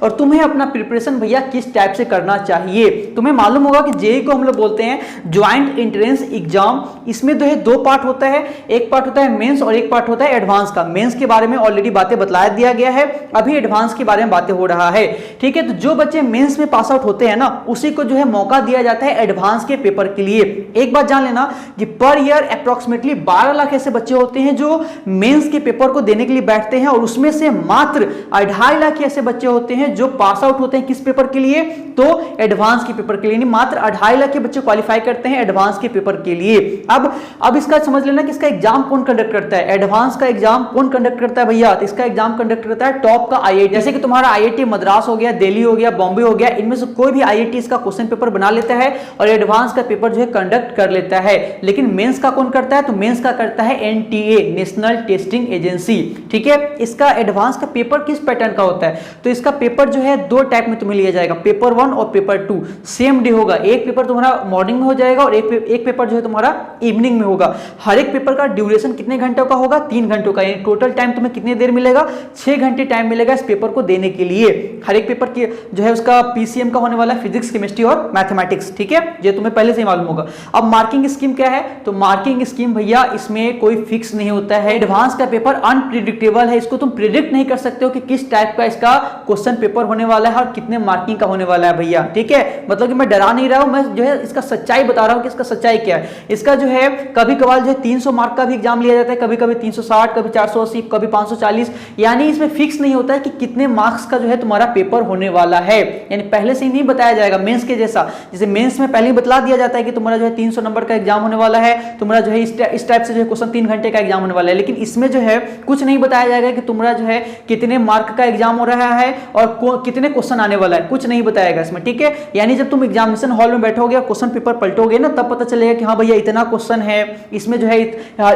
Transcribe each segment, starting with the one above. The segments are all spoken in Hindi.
और तुम्हें अपना प्रिपरेशन भैया किस टाइप से करना चाहिए। तुम्हें मालूम होगा कि जेईई को हम लोग बोलते हैं ज्वाइंट एंट्रेंस एग्जाम। इसमें जो है दो पार्ट होता है, एक पार्ट होता है मेंस और एक पार्ट होता है एडवांस का। मेंस के बारे में ऑलरेडी बातें बतला दिया गया है, अभी एडवांस के बारे में बातें हो रहा है, ठीक है। तो जो बच्चे मेंस में पास आउट होते हैं ना, उसी को जो है मौका दिया जाता है एडवांस के पेपर के लिए। एक बात जान लेना कि पर ईयर अप्रोक्सीमेटली 12 लाख ऐसे बच्चे होते हैं जो मेंस के पेपर को देने के लिए बैठते हैं, और उसमें से मात्र 2.5 लाख ऐसे बच्चे होते हैं जो पास आउट होते हैं किस पेपर के लिए, तो एडवांस के पेपर के लिए। मात्र 2.5 लाख के बच्चे क्वालिफाई करते हैं एडवांस के पेपर के लिए। अब इसका समझ लेना कि इसका एग्जाम कौन कंडक्ट करता है, एडवांस का एग्जाम कौन कंडक्ट करता है भैया। तो इसका एग्जाम कंडक्ट करता है टॉप का आईआईटी, जैसे कि तुम्हारा आईआईटी मद्रास हो गया, दिल्ली हो गया, बॉम्बे हो गया, इनमें से कोई भी आईआईटी इसका क्वेश्चन पेपर बना लेता है और एडवांस का पेपर जो है कंडक्ट कर लेता है। लेकिन मेंस का कौन करता है, तो मेंस का करता है एनटीए, नेशनल टेस्टिंग एजेंसी, ठीक है। इसका एडवांस का पेपर किस पैटर्न का होता है, तो इसका पेपर जो है दो टाइप में तुम्हें लिया जाएगा, पेपर 1 और पेपर 2 सेम डे होगा। एक पेपर तुम्हारा मॉर्निंग में हो जाएगा और एक पेपर जो है तुम्हारा इवनिंग में होगा। हर एक पेपर का ड्यूरेशन कितने घंटों का होगा, 3 घंटों का, यानी टोटल टाइम तुम्हें कितनी देर मिलेगा, 6 घंटे टाइम मिलेगा इस पेपर को देने के लिए। हर एक पेपर की जो है उसका पीसीएम का होने वाला है, फिजिक्स, केमिस्ट्री और मैथमेटिक्स, ठीक है, ये तुम्हें पहले से ही मालूम होगा। अब मार्किंग स्कीम क्या है, तो मार्किंग स्कीम भैया इसमें कोई फिक्स नहीं होता है। एडवांस का पेपर अनप्रिडिक्टेबल है, इसको तुम प्रिडिक्ट नहीं कर सकते हो कि किस टाइप का इसका क्वेश्चन पेपर होने वाला है और कितने मार्किंग का होने वाला है भैया, ठीक है। मतलब कि मैं डरा नहीं रहा हूं, मैं जो है इसका सच्चाई बता रहा हूं कि इसका सच्चाई क्या है। इसका जो है कभी कभार जो है 300 मार्क का भी एग्जाम लिया जाता है, कभी कभी 360, कभी 480, कभी 540, यानी इसमें फिक्स नहीं होता है कि कितने मार्क्स का जो है तुम्हारा पेपर होने वाला है, यानी पहले से ही नहीं बताया जाएगा मेंस के जैसा। जैसे मेंस में पहले ही बतला दिया जाता है कि तुम्हारा जो है 300 नंबर का एग्जाम होने वाला है, तुम्हारा जो है इस टाइप से जो है क्वेश्चन 3 घंटे का एग्जाम होने वाला है। लेकिन इसमें जो है कुछ नहीं बताया जाएगा कि तुम्हारा जो है कितने मार्क का एग्जाम हो रहा है और कितने क्वेश्चन आने वाला है, कुछ नहीं बताएगा इसमें, ठीक है। यानी जब तुम एग्जामिनेशन हॉल में बैठोगे और क्वेश्चन पेपर पलटोगे ना, तब पता चलेगा कि हाँ भैया इतना क्वेश्चन है, इसमें जो है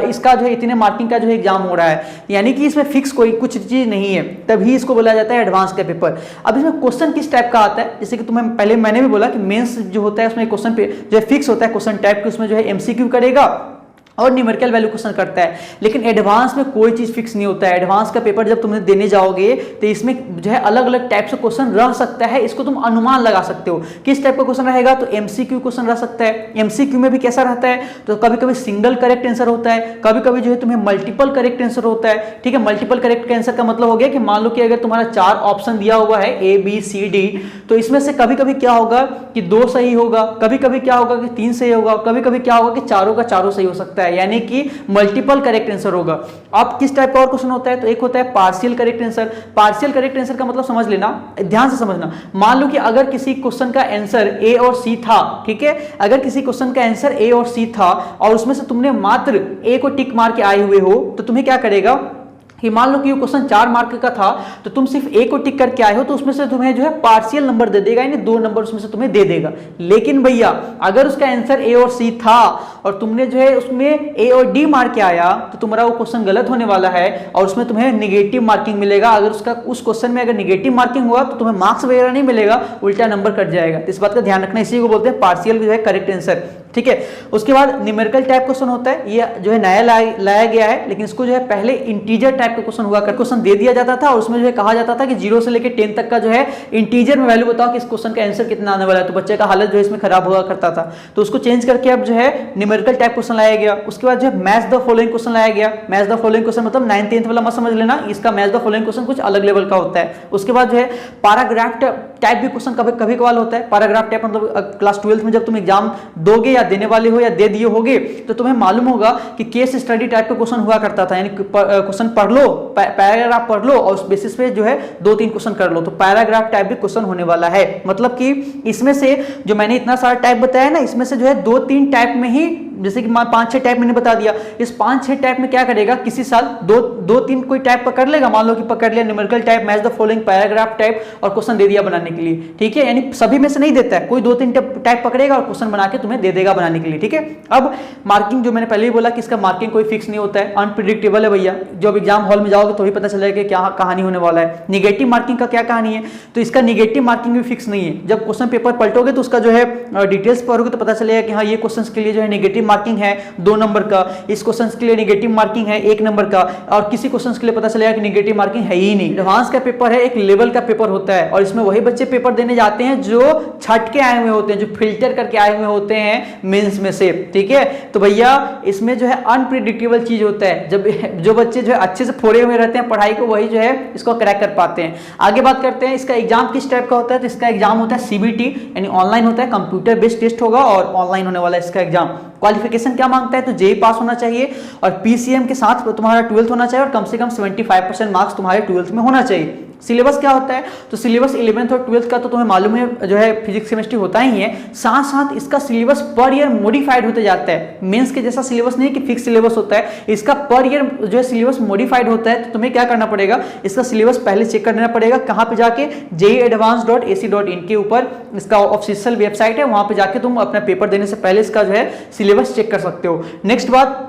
इसका जो है इतने मार्किंग का जो है एग्जाम हो रहा है, यानी कि इसमें फिक्स कोई कुछ चीज नहीं है, तभी इसको बोला जाता है एडवांस का पेपर। अब इसमें क्वेश्चन किस टाइप का आता है, जैसे कि तुम्हें पहले मैंने भी बोला कि मेंस जो होता है उसमें क्वेश्चन पे जो है फिक्स होता है क्वेश्चन टाइप के, उसमें जो है एमसीक्यू करेगा और न्यूमेरिकल वैल्यू क्वेश्चन करता है। लेकिन एडवांस में कोई चीज फिक्स नहीं होता है। एडवांस का पेपर जब तुम देने जाओगे तो इसमें जो है अलग अलग टाइप से क्वेश्चन रह सकता है, इसको तुम अनुमान लगा सकते हो किस टाइप का क्वेश्चन रहेगा। तो एमसीक्यू क्वेश्चन रह सकता है, एमसीक्यू में भी कैसा रहता है, तो कभी कभी सिंगल करेक्ट आंसर होता है, कभी कभी जो है तुम्हें मल्टीपल करेक्ट आंसर होता है, ठीक है। मल्टीपल करेक्ट आंसर का मतलब हो गया कि मान लो कि अगर तुम्हारा 4 ऑप्शन दिया हुआ है ए बी सी डी, तो इसमें से कभी कभी क्या होगा कि 2 सही होगा, कभी कभी क्या होगा कि 3 सही होगा, कभी कभी क्या होगा कि चारों का चारों सही हो सकता है, यानी कि मल्टीपल करेक्ट आंसर होगा। अब किस टाइप का और क्वेश्चन होता है, तो एक होता है partial correct answer. Partial correct answer का मतलब समझ लेना, ध्यान से समझना। मान लो कि अगर किसी क्वेश्चन का आंसर ए और सी था, ठीक है, अगर किसी क्वेश्चन का आंसर ए और सी था और उसमें से तुमने मात्र ए को टिक मार के आए हुए हो, तो तुम्हें क्या करेगा कि मान लो कि ये क्वेश्चन 4 मार्क का था तो तुम सिर्फ ए को टिक करके आए हो, तो उसमें से तुम्हें जो है पार्शियल नंबर दे देगा, यानी 2 नंबर उसमें से तुम्हें दे देगा। लेकिन भैया अगर उसका आंसर ए और सी था और तुमने जो है उसमें ए और डी मार के आया, तो तुम्हारा वो क्वेश्चन गलत होने वाला है और उसमें तुम्हें निगेटिव मार्किंग मिलेगा। अगर उस क्वेश्चन में अगर निगेटिव मार्किंग हुआ तो तुम्हें मार्क्स वगैरह नहीं मिलेगा, उल्टा नंबर कट जाएगा। इस बात का ध्यान रखना, इसी को बोलते हैं पार्शियल जो है करेक्ट आंसर, ठीक है। उसके बाद न्यूमेरिकल टाइप क्वेश्चन होता है, ये जो है नया लाया गया है, लेकिन इसको जो है पहले इंटीजर टाइप का क्वेश्चन हुआ कर क्वेश्चन दे दिया जाता था और उसमें जो है कहा जाता था कि 0 से लेकर 10 तक का जो है इंटीजर में वैल्यू बताओ कि इस क्वेश्चन का आंसर कितना आने वाला है, तो बच्चे का हालत जो है इसमें खराब हुआ करता था। तो उसको चेंज करके अब जो है न्यूमेरिकल टाइप क्वेश्चन लाया गया। उसके बाद जो है मैच द फॉलोइंग क्वेश्चन लाया गया। मैच द फॉलोइंग क्वेश्चन मतलब 9th 10th वाला मत समझ लेना, इसका मैच द फॉलोइंग क्वेश्चन कुछ अलग लेवल का होता है। उसके बाद जो है पैराग्राफ टाइप भी क्वेश्चन कभी कभार होता है। पैराग्राफ टाइप मतलब क्लास 12th में जब तुम एग्जाम दोगे या देने वाले हो या दे दिए होगे, तो तुम्हें मालूम होगा कि केस स्टडी टाइप का क्वेश्चन हुआ करता था, यानी क्वेश्चन पढ़ लो, पैराग्राफ पढ़ लो और उस बेसिस पे जो है 2-3 क्वेश्चन कर लो। तो पैराग्राफ टाइप भी क्वेश्चन होने वाला है। मतलब कि इसमें से जो मैंने इतना सारा टाइप बताया ना, इसमें से जो है 2-3 टाइप में ही, जैसे कि 5-6 टाइप मैंने बता दिया, इस 5-6 टाइप में क्या करेगा, किसी साल 2-3 कोई टाइप पकड़ लेगा। मान लो कि पकड़ लिया numerical type, match the following, paragraph type और क्वेश्चन दे दिया बनाने के लिए, ठीक है। यानी सभी में से नहीं देता है, कोई 2-3 टाइप पकड़ेगा और क्वेश्चन बना के तुम्हें दे देगा बनाने के लिए, ठीक है। अब मार्किंग जो मैंने पहले ही बोला कि इसका मार्किंग कोई फिक्स नहीं होता है, अनप्रिडिक्टेबल है भैया। जब एग्जाम हॉल में जाओगे तो भी पता चलेगा कि क्या कहानी होने वाला है। निगेटिव मार्किंग का क्या कहानी है, तो इसका निगेटिव मार्किंग भी फिक्स नहीं है। जब क्वेश्चन पेपर पलटोगे तो उसका जो है डिटेल्स पढ़ोगे तो पता चलेगा कि हाँ ये क्वेश्चन के लिए जो है निगेटिव मार्किंग है 2 नंबर का, इस क्वेश्चन के लिए नेगेटिव मार्किंग है 1 नंबर का, और किसी क्वेश्चन के लिए पता चलेगा कि नेगेटिव मार्किंग है ही नहीं। एडवांस का पेपर है, एक लेवल का पेपर होता है, और इसमें वही बच्चे पेपर देने जाते हैं जो छट के आए हुए होते हैं, जो फिल्टर करके आए हुए होते हैं मेंस में से, ठीक है। तो भैया इसमें जो है अनप्रिडिक्टेबल चीज होता है, जब जो बच्चे जो है अच्छे से फोड़े हुए रहते हैं पढ़ाई को, वही जो है इसको क्रैक कर पाते हैं। आगे बात करते हैं इसका एग्जाम किस टाइप का होता है। तो इसका एग्जाम होता है सीबीटी, यानी ऑनलाइन होता है, कंप्यूटर बेस्ड टेस्ट होगा और ऑनलाइन होने वाला है इसका एग्जाम। क्वालिफिकेशन क्या मांगता है, तो जेई पास होना चाहिए और पीसीएम के साथ तुम्हारा 12th होना चाहिए और कम से कम 75% मार्क्स तुम्हारे 12th में होना चाहिए। सिलेबस क्या होता है, तो सिलेबस 11th और 12th का तो तुम्हें मालूम है जो है फिजिक्स केमिस्ट्री होता ही है, साथ साथ इसका सिलेबस पर ईयर मॉडिफाइड होते जाता है। मेंस के जैसा सिलेबस नहीं कि फिक्स सिलेबस होता है, इसका पर ईयर जो है सिलेबस मॉडिफाइड होता है। तो तुम्हें क्या करना पड़ेगा, इसका सिलेबस पहले चेक कर लेना पड़ेगा, कहाँ पे जाके JEE-advance.ac.in के ऊपर इसका ऑफिशियल वेबसाइट है, वहां पे जाके तुम अपना पेपर देने से पहले इसका जो है सिलेबस चेक कर सकते हो। नेक्स्ट बात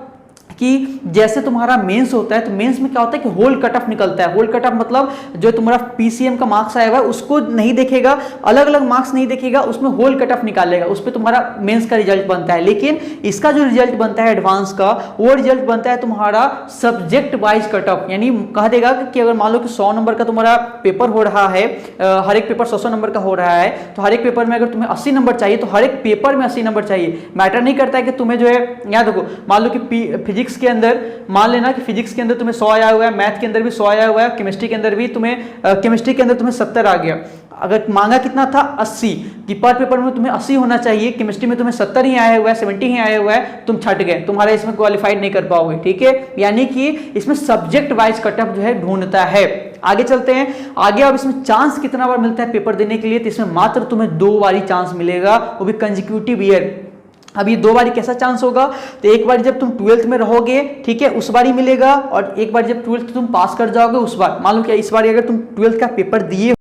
कि जैसे तुम्हारा मेंस होता है, तो मेंस में क्या होता है कि होल कट ऑफ निकलता है। होल कट ऑफ मतलब जो तुम्हारा पीसीएम का मार्क्स आया हुआ है उसको नहीं देखेगा, अलग अलग मार्क्स नहीं देखेगा, उसमें होल कट ऑफ निकालेगा, उस पर तुम्हारा मेंस का रिजल्ट बनता है। लेकिन इसका जो रिजल्ट बनता है एडवांस का, वो रिजल्ट बनता है तुम्हारा सब्जेक्ट वाइज कट ऑफ, यानी कह देगा कि अगर मान लो कि 100 नंबर का तुम्हारा पेपर हो रहा है, हर एक पेपर 100 नंबर का हो रहा है, तो हर एक पेपर में अगर तुम्हें 80 नंबर चाहिए तो हर एक पेपर में 80 नंबर चाहिए। मैटर नहीं करता है कि तुम्हें जो है, याद रखो, मान लो कि फिजिक्स के अंदर, मान लेना कि फिजिक्स के अंदर तुम्हें 100 आया हुआ है, मैथ के अंदर भी 100 आया हुआ है, केमिस्ट्री के अंदर भी तुम्हें केमिस्ट्री के अंदर तुम्हें 70 आ गया। अगर मांगा कितना था 80, कि पर पेपर में तुम्हें 80 होना चाहिए, केमिस्ट्री में तुम्हें 70 ही आया हुआ है, 70 ही आया हुआ है, तुम छट गए, तुम्हारा इसमें क्वालिफाइड नहीं कर पाओगे, ठीक है। यानी कि इसमें सब्जेक्ट वाइज कटअप जो है ढूंढता है। आगे चलते हैं आगे। अब इसमें चांस कितना बार मिलता है पेपर देने के लिए, तो इसमें मात्र तुम्हें 2 बारी चांस मिलेगा, वो भी कंसेक्यूटिव ईयर। अब ये 2 बारी कैसा चांस होगा, तो एक बार जब तुम 12th में रहोगे, ठीक है, उस बारी मिलेगा, और एक बार जब 12th तुम पास कर जाओगे उस बार। मान लो कि इस बार अगर तुम 12th का पेपर दिए